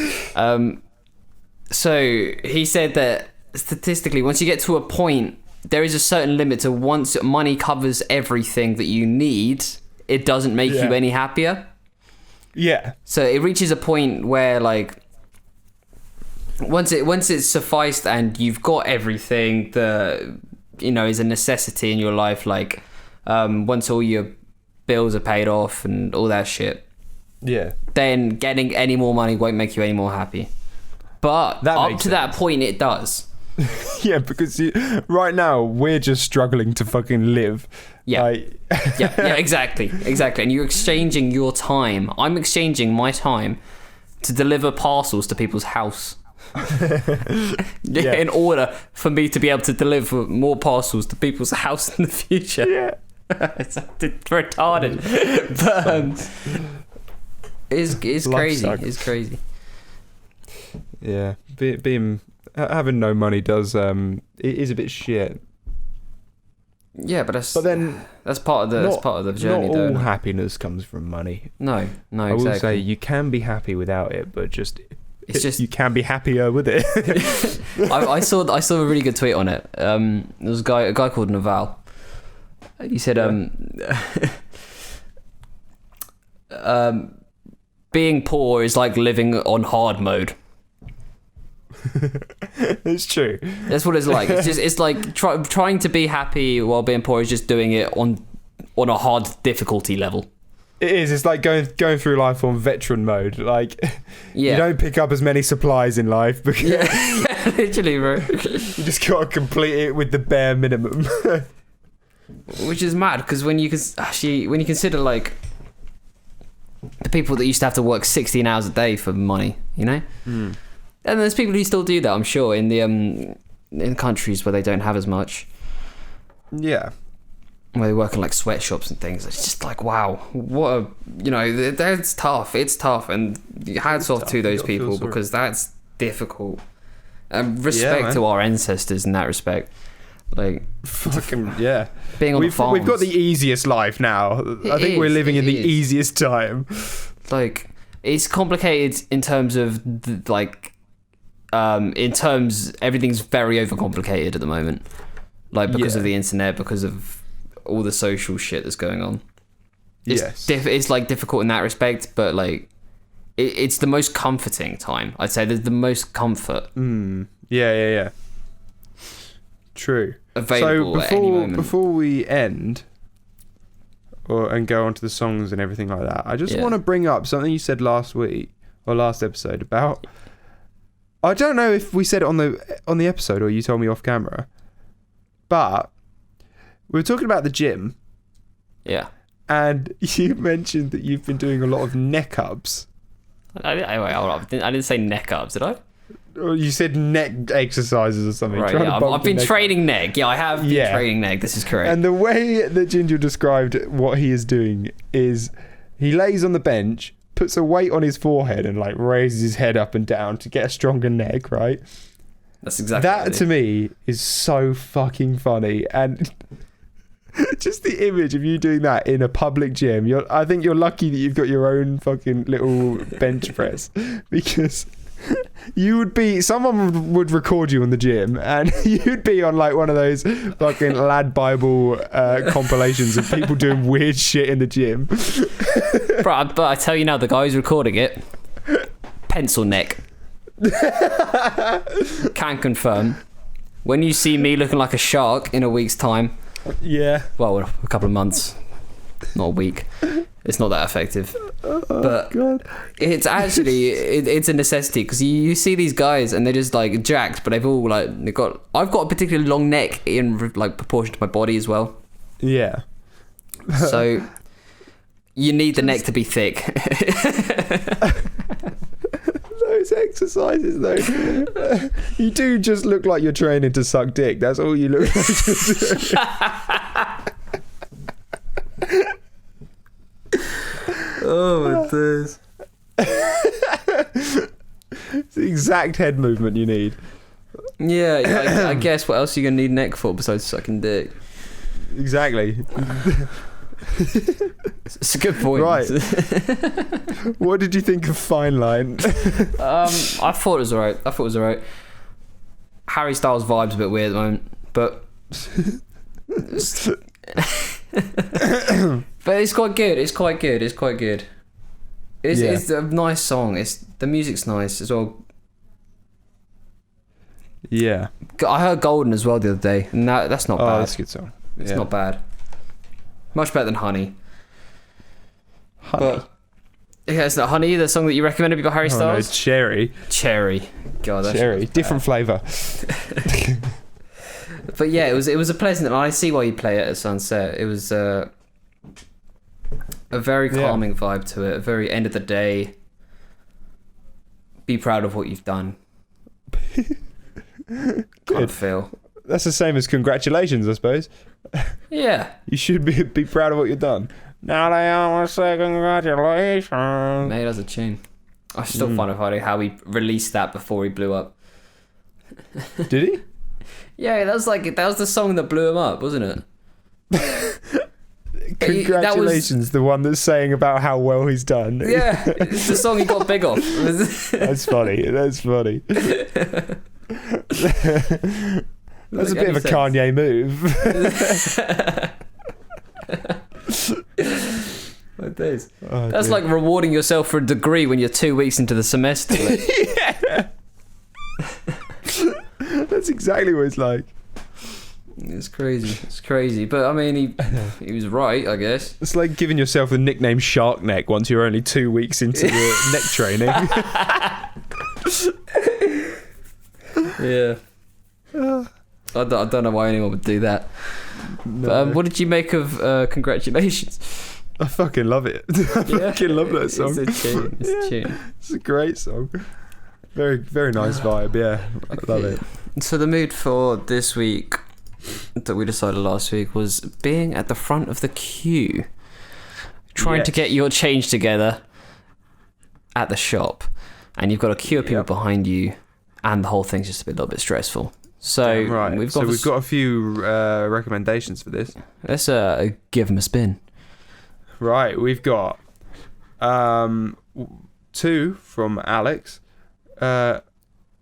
So he said that statistically, once you get to a point, there is a certain limit to once money covers everything that you need, it doesn't make you any happier. Yeah. So it reaches a point where like once it's sufficed and you've got everything that is a necessity in your life, like once all your bills are paid off and all that shit, then getting any more money won't make you any more happy. But up to that point, it does. Yeah, because right now we're just struggling to fucking live. Yeah, yeah, exactly. And you're exchanging your time. I'm exchanging my time to deliver parcels to people's house. In order for me to be able to deliver more parcels to people's house in the future. Yeah. It's retarded. But it's crazy. It's crazy. Yeah, being having no money does it is a bit shit. Yeah, but that's part of the journey. Not all happiness comes from money. No, exactly. I will say you can be happy without it, but it's just you can be happier with it. I saw a really good tweet on it. There was a guy called Naval. He said, being poor is like living on hard mode. It's true. That's what it's like. It's like trying to be happy while being poor is just doing it on a hard difficulty level. It is. It's like going through life on veteran mode. Like, you don't pick up as many supplies in life because yeah, literally, bro. You just gotta complete it with the bare minimum. Which is mad because when you consider like the people that used to have to work 16 hours a day for money, and there's people who still do that, I'm sure, in the in countries where they don't have as much. Yeah. Where they work in like sweatshops and things. It's just like, wow, what that's tough. It's tough, and hats off to those people because that's difficult. And respect to our ancestors in that respect. Like, fucking yeah. Being on the farms. We've got the easiest life now. I think we're living in the easiest time. Like, it's complicated in terms of everything's very overcomplicated at the moment. Like, because of the internet, because of all the social shit that's going on. Yes. It's like difficult in that respect, but like it's the most comforting time. I'd say there's the most comfort. Yeah. True. Available so at any moment. before we end and go on to the songs and everything like that, I just want to bring up something you said last week or last episode about. I don't know if we said it on the episode or you told me off camera, but we were talking about the gym. Yeah. And you mentioned that you've been doing a lot of neck ups. I didn't say neck ups, did I? Or you said neck exercises or something. Right, yeah. I've been training neck. Yeah, I have been training neck. This is correct. And the way that Gingell described what he is doing is he lays on the bench, puts a weight on his forehead and like raises his head up and down to get a stronger neck, right? That's exactly that to me is so fucking funny. And just the image of you doing that in a public gym, I think you're lucky that you've got your own fucking little bench press, because someone would record you in the gym and you'd be on like one of those fucking Lad Bible compilations of people doing weird shit in the gym. But I tell you now, the guy who's recording it, pencil neck. Can confirm. When you see me looking like a shark in a week's time, well, a couple of months, not a week, it's not that effective. But God. It's actually it's a necessity, because you see these guys and they're just like jacked, but they've all like I've got a particularly long neck in like proportion to my body as well. Yeah. So you need the neck to be thick. Those exercises though, you do just look like you're training to suck dick. That's all you look like to do. Oh my days. It's the exact head movement you need. Yeah, I guess what else are you gonna need neck for besides sucking dick? Exactly. It's a good point. Right. What did you think of Fine Line? I thought it was alright. Harry Styles vibe's a bit weird at the moment, but but it's quite good. It's a nice song. The music's nice as well. Yeah. I heard Golden as well the other day, and that's not bad. That's a good song. It's not bad. Much better than Honey. Honey. Yeah, it's not Honey, the song that you recommended me by Harry Styles? No, Cherry. God, that's Cherry. Different flavour. But yeah, it was a pleasant, and I see why you play it at sunset. It was a very calming vibe to it. A very end of the day. Be proud of what you've done. Kind of feel. That's the same as congratulations, I suppose. Yeah. You should be proud of what you've done. Now they almost say congratulations. Mate, that's a tune. I still find it funny how he released that before he blew up. Did he? Yeah, that was the song that blew him up, wasn't it? Congratulations, the one that's saying about how well he's done. Yeah, it's the song he got big off. That's funny. That's a bit of a Kanye move. Like this. That's like rewarding yourself for a degree when you're 2 weeks into the semester. Yeah. That's exactly what it's like. It's crazy. But I mean, he was right, I guess. It's like giving yourself the nickname Shark Neck once you're only 2 weeks into the neck training. Yeah. I don't know why anyone would do that. No. But, what did you make of Congratulations? I fucking love it. I fucking love that song. It's a tune. It's a great song. Very, very nice vibe. Yeah, I love it. So the mood for this week that we decided last week was being at the front of the queue, trying to get your change together at the shop, and you've got a queue of people behind you, and the whole thing's just a little bit stressful. So we've got a few recommendations for this. Let's give them a spin. Right, we've got 2 from Alex.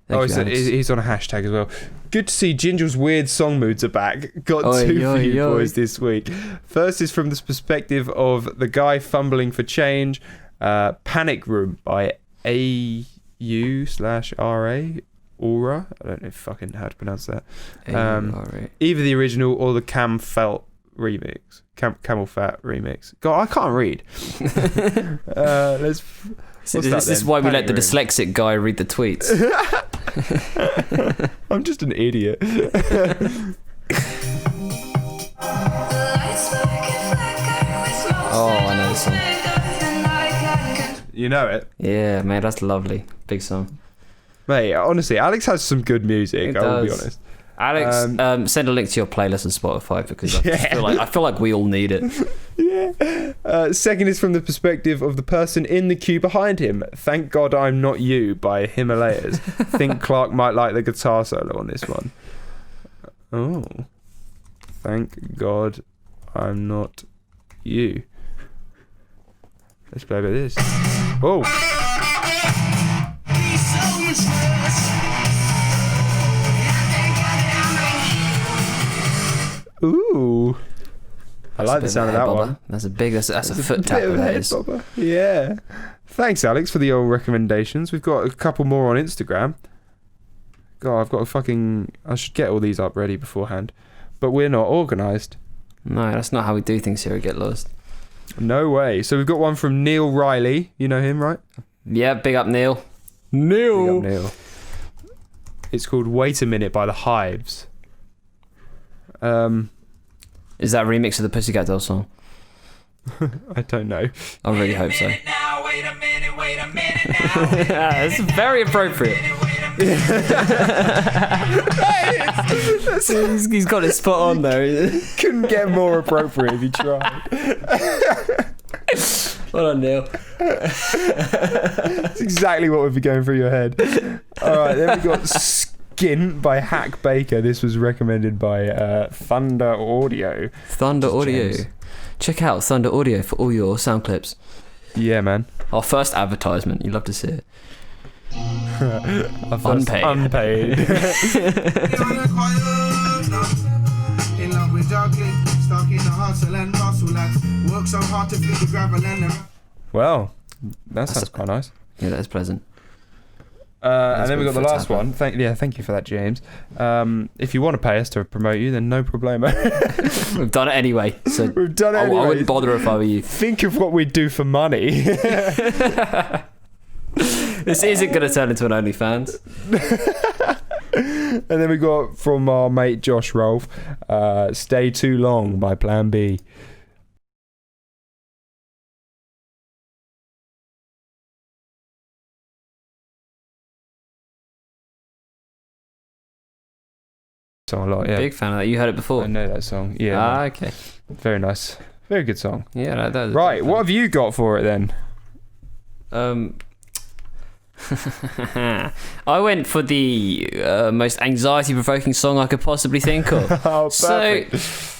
Thank you, Alex. He's on a hashtag as well. Good to see Gingell's weird song moods are back. Got Oi, two for oi, you oi. boys this week. First is from the perspective of the guy fumbling for change. Panic Room by AU/RA. Aura. I don't know fucking how to pronounce that. Alright. Either the original or the Camel Fat remix. God, I can't read. This is why we let the dyslexic guy read the tweets. I'm just an idiot. Oh, I know this song. You know it? Yeah, man, that's lovely. Big song. Mate, honestly, Alex has some good music, It I will be does. honest. Alex, send a link to your playlist on Spotify because I feel like we all need it. Yeah. Second is from the perspective of the person in the queue behind him. Thank God I'm Not You by Himalayas. Think Clark might like the guitar solo on this one. Oh. Thank God I'm Not You. Let's play a bit of this. Oh. Ooh. I like the sound of that one. That's a foot Bit tap. of a That head is. bobber. Yeah. Thanks, Alex, for the old recommendations. We've got a couple more on Instagram. God, I've got I should get all these up ready beforehand. But we're not organised. No, that's not how we do things here at Get Lost. No way. So we've got one from Neil Riley. You know him, right? Yeah, big up Neil. Big Neil. up, Neil. It's called Wait a Minute by The Hives. Is that a remix of the Pussycat Dolls song? I don't know. I really hope so. Wait a minute now. It's very appropriate. He's got it spot on there. Couldn't get more appropriate if you tried. Well done, Neil. That's exactly what would be going through your head. Alright, then we got Skin by Hack Baker. This was recommended by Thunder Audio. Thunder Audio. James. Check out Thunder Audio for all your sound clips. Yeah, man. Our first advertisement. You'd love to see it. Unpaid. In love with juggling, stuck in the hustle and bustle, lads. Work so hard to feed the gravel and the... Well, that sounds quite nice. Yeah, that is pleasant. And then we got the good last tap, one. Thank you for that, James. If you want to pay us to promote you, then no problemo. We've done it anyway. So We've done it I anyway. wouldn't bother if I were you. Think of what we'd do for money. This isn't going to turn into an OnlyFans. And then we got from our mate Josh Rolfe, Stay Too Long by Plan B. Song a lot, yeah. Big fan of that. You heard it before. I know that song. Yeah. Okay. Very nice. Very good song. Yeah, that Right, what have you got for it then? I went for the most anxiety-provoking song I could possibly think of. Oh, So,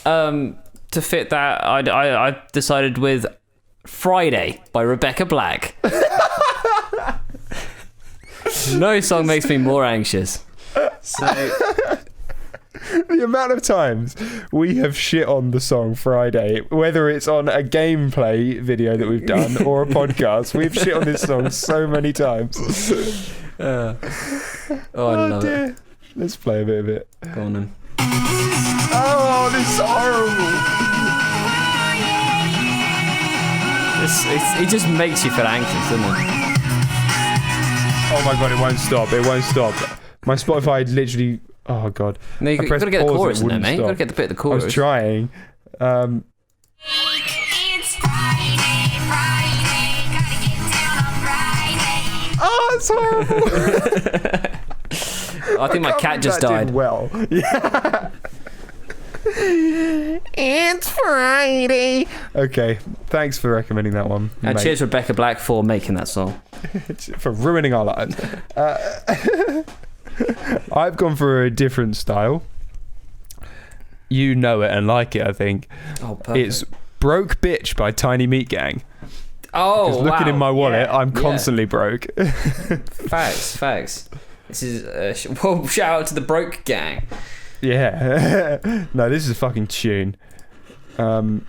to fit that, I decided with Friday by Rebecca Black. No song makes me more anxious. So, The amount of times we have shit on the song Friday, whether it's on a gameplay video that we've done or a podcast, we've shit on this song so many times. I love it. Let's play a bit of it. Go on then. Oh, this is horrible. It just makes you feel anxious, doesn't it? Oh my god, it won't stop. It won't stop. My Spotify literally... Oh god. No, you've got to get the chorus in there, mate. You've got to get the bit of the I chorus. was trying. It's Friday, gotta get down on Friday. Oh, it's horrible. I think my cat just died. Well, yeah. It's Friday. Okay, thanks for recommending that one. And mate. cheers Rebecca Black for making that song. For ruining our lives. I've gone for a different style. You know it and like it, I think. Oh, perfect. It's Broke Bitch by Tiny Meat Gang. Oh, Because looking wow. in my wallet, Yeah, I'm yeah. constantly broke. Facts. This is well, shout out to the Broke Gang. Yeah. No, this is a fucking tune. It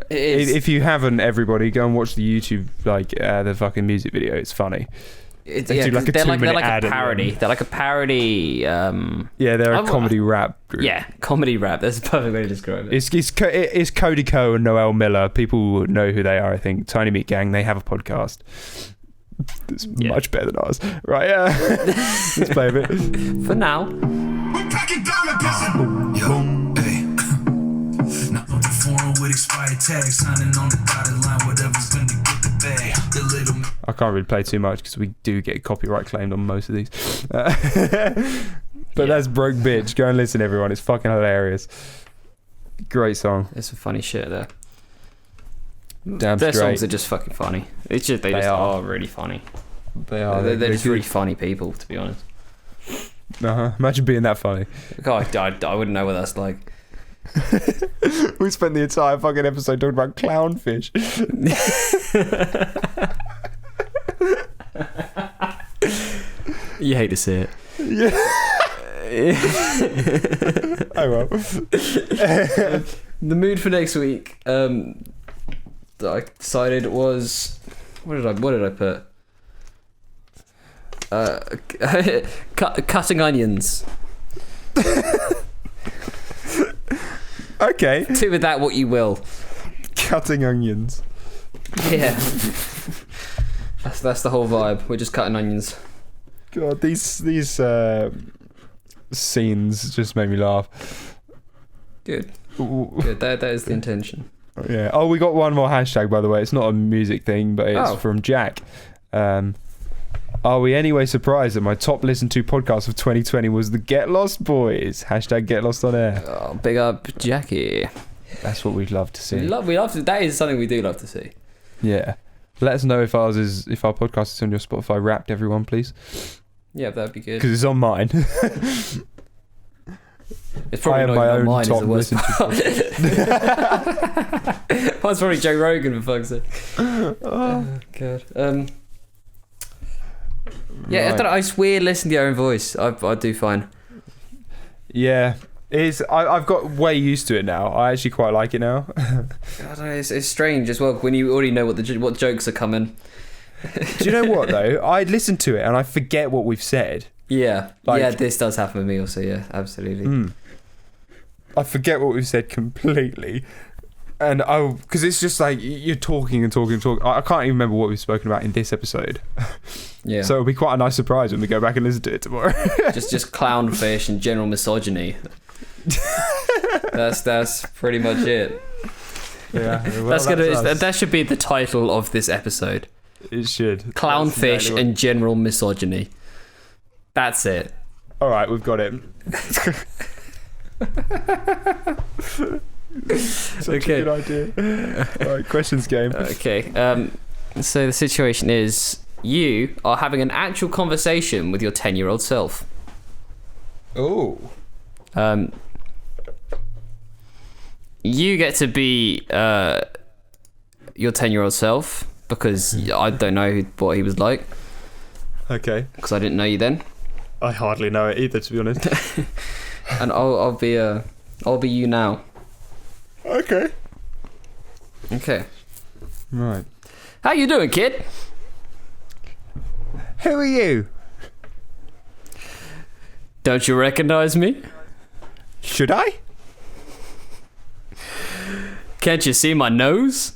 is. If you haven't, everybody, go and watch the YouTube, like, the fucking music video. It's funny. They do like a they're 2-minute like ad a at the parody. end. They're like a parody. Yeah, they're a comedy rap group. Yeah, comedy rap. That's the perfect way to describe it. It's Cody Ko and Noel Miller. People know who they are, I think. Tiny Meat Gang. They have a podcast. It's much better than ours. Right, let's play a bit. For now. We're packing down the desert. Yo, hey. Now I'm performing with expired tags, signing on the dotted line, whatever's gonna get the bag. The little I can't really play too much because we do get copyright claimed on most of these. But that's Broke Bitch. Go and listen, everyone. It's fucking hilarious. Great song. There's some funny shit there. Damn Their straight. songs are just fucking funny. It's just they are really funny. They are. They're just really funny people, to be honest. Imagine being that funny. God, I wouldn't know what that's like. We spent the entire fucking episode talking about clownfish. You hate to see it. Yeah. Oh well. The mood for next week, that I decided was what did I put? Cutting onions. Okay. Do with that what you will. Cutting onions. Yeah. That's the whole vibe. We're just cutting onions. God, these scenes just made me laugh. Good. Ooh. Good. That is the intention. Yeah. Oh, we got one more hashtag, by the way. It's not a music thing, but it's from Jack. Are we anyway surprised that my top listened to podcast of 2020 was the Get Lost Boys? Hashtag Get Lost on Air. Oh, big up Jackie. That's what we'd love to see. We love to. That is something we do love to see. Yeah. Let us know if our podcast is on your Spotify Wrapped, everyone, please. Yeah, that'd be good. Because it's on mine. It's probably I have not my even own mine. Is top the worst part. Mine's probably Joe Rogan, for fuck's sake. Oh god. Yeah, Right. I don't know. It's weird listening to your own voice. I do find. Yeah. I've got way used to it now. I actually quite like it now. I don't know, it's strange as well when you already know what jokes are coming. Do you know what though? I listen to it and I forget what we've said. Yeah, Like- this does happen with me also. Yeah, absolutely. I forget what we've said completely. And because it's just like you're talking and talking and talking. I can't even remember what we've spoken about in this episode. Yeah. So it'll be quite a nice surprise when we go back and listen to it tomorrow. just clownfish and general misogyny. That's pretty much it. Yeah, well, That should be the title of this episode. It should. Clownfish That's exactly and general misogyny. That's it. All right, we've got it. Such Okay. a good idea. All right, questions game. Okay. So the situation is you are having an actual conversation with your 10-year-old self. Oh. You get to be your 10-year-old self because I don't know what he was like Okay. because I didn't know you then, I hardly know it either, to be honest. and I'll be you now. Okay. Okay. Right. How you doing, kid? Who are you? Don't you recognize me? Should I? Can't you see my nose?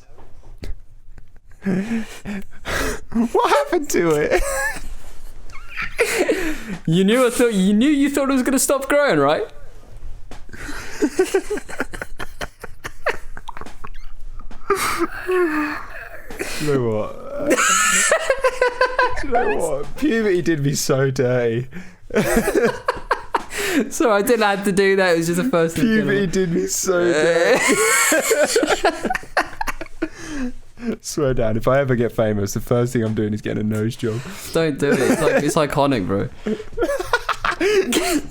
What happened to it? You knew you thought it was gonna stop growing, right? You know what? Do you know what? Puberty did me so dirty. So I didn't have to do that. It was just the first thing. Puberty did me so dirty. Swear down, if I ever get famous, the first thing I'm doing is getting a nose job. Don't do it. It's iconic, bro.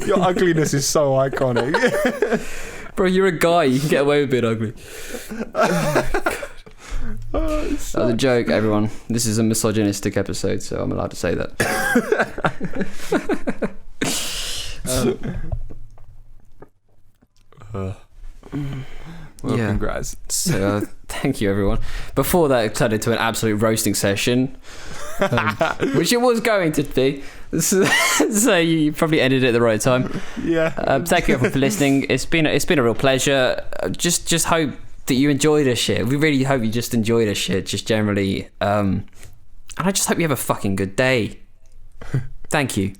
Your ugliness is so iconic. Bro, you're a guy. You can get away with being ugly. Oh That was a joke, everyone. This is a misogynistic episode, so I'm allowed to say that. Well, Yeah. congrats. So thank you, everyone. Before that turned into an absolute roasting session, which it was going to be. So you probably ended it at the right time. Yeah. Thank you everyone for listening. It's been a real pleasure. Just hope that you enjoy this shit. We really hope you just enjoy this shit, just generally. And I just hope you have a fucking good day. Thank you.